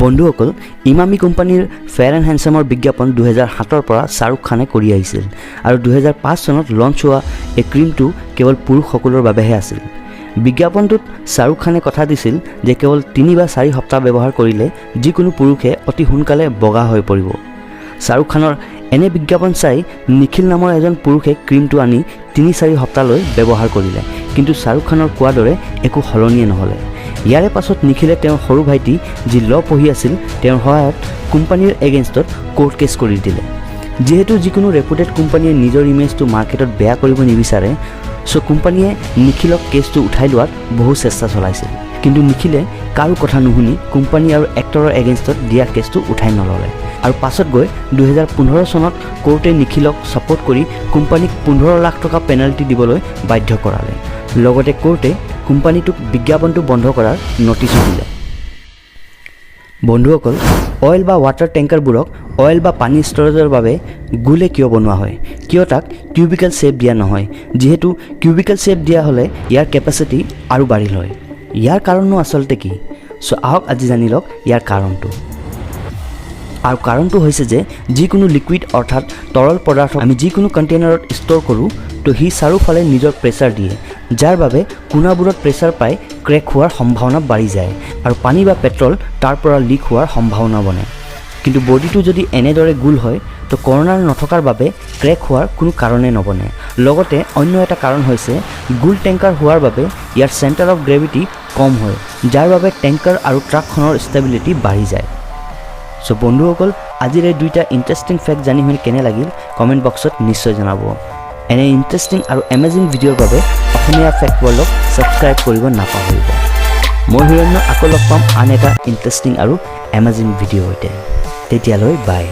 বন্ধুসকল ইমামি কোম্পানীৰ fair and হেণ্ডচামৰ বিজ্ঞাপন 2007 পৰা শাহৰুখ খানে কৰি আহিছিল আৰু 2005 চনত লঞ্চ হোৱা এই ক্ৰীমটো কেৱল পুৰুষসকলৰ বাবেহে আছিল। বিজ্ঞাপনটোত শাহৰুখ খানে কথা দিছিল যে কেৱল 3 বা 4 সপ্তাহ ব্যৱহাৰ কৰিলে যিকোনো পুৰুষে অতি সোনকালে বগা হৈ পৰিব। শাহৰুখ খানৰ এনে বিজ্ঞাপন চাই নিখিল নামৰ এজন পুৰুষে ক্ৰীমটো আনি 3-4 সপ্তাহলৈ ব্যৱহাৰ কৰিলে, কিন্তু শাহৰুখ খানৰ কোৱাৰ দৰে একো সলনিয়ে নহ'লে। ইয়াৰে পাছত নিখিলে তেওঁৰ সৰু ভাইটি যি ল পঢ়ি আছিল তেওঁৰ সহায়ত কোম্পানীৰ এগেইনষ্টত কোৰ্ট কেছ কৰি দিলে। যেহেতু যিকোনো ৰেপুটেড কোম্পানীয়ে নিজৰ ইমেজটো মাৰ্কেটত বেয়া কৰিব নিবিচাৰে, কোম্পানীয়ে নিখিলক কেছটো উঠাই লোৱাত বহু চেষ্টা চলাইছিল, কিন্তু নিখিলে কাৰো কথা নুশুনি কোম্পানী আৰু এক্টৰৰ এগেইনষ্টত দিয়া কেছটো উঠাই নল'লে আৰু পাছত গৈ 2015 চনত কোৰ্টে নিখিলক ছাপোৰ্ট কৰি কোম্পানীক 15 লাখ টকা পেনাল্টি দিবলৈ বাধ্য কৰালে। লগতে কোৰ্টে কোম্পানীটোক বিজ্ঞাপনটো বন্ধ কৰাৰ নটিছো দিলে। বন্ধুসকল, অইল বা ৱাটাৰ টেংকাৰবোৰক অইল বা পানী ষ্ট'ৰেজৰ বাবে গোলে কিয় বনোৱা হয়? কিয় তাক কিউবিকেল শ্বেপ দিয়া নহয়? যিহেতু কিউবিকেল শ্বেপ দিয়া হ'লে ইয়াৰ কেপাচিটি আৰু বাঢ়িল হয়। ইয়াৰ কাৰণনো আচলতে কি? আহক আজি জানি লওক ইয়াৰ কাৰণটো। আৰু কাৰণটো হৈছে যে যিকোনো লিকুইড অৰ্থাৎ তৰল পদাৰ্থ আমি যিকোনো কণ্টেইনাৰত ষ্ট'ৰ কৰোঁ তো সি চাৰিওফালে নিজৰ প্ৰেছাৰ দিয়ে, যাৰ বাবে কোণাবোৰত প্ৰেছাৰ পাই ক্ৰেক হোৱাৰ সম্ভাৱনা বাঢ়ি যায় আৰু পানী বা পেট্ৰল তাৰ পৰা লিক হোৱাৰ সম্ভাৱনা বনে। কিন্তু বডিটো যদি এনেদৰে গোল হয় তো কৰ্নাৰ নথকাৰ বাবে ক্ৰেক হোৱাৰ কোনো কাৰণেই নবনে। লগতে অন্য এটা কাৰণ হৈছে গোল টেংকাৰ হোৱাৰ বাবে ইয়াৰ চেণ্টাৰ অফ গ্ৰেভিটি কম হয়, যাৰ বাবে টেংকাৰ আৰু ট্ৰাকখনৰ ষ্টেবিলিটি বাঢ়ি যায়। বন্ধুসকল, আজিৰ এই দুইটা ইণ্টাৰেষ্টিং ফেক্ট জানি শুনি কেনে লাগিল কমেণ্ট বক্সত নিশ্চয় জনাব। এনে ইণ্টাৰেষ্টিং আৰু এমেজিং ভিডিঅ'ৰ বাবে অসমীয়া ফেক্ট ৱৰ্ল্ডক ছাবস্ক্ৰাইব কৰিব নাপাহৰিব। মই হিৰণ্য আকৌ লগ পাম আন এটা ইণ্টাৰেষ্টিং আৰু এমেজিং ভিডিঅ' সৈতে। তেতিয়ালৈ বাই।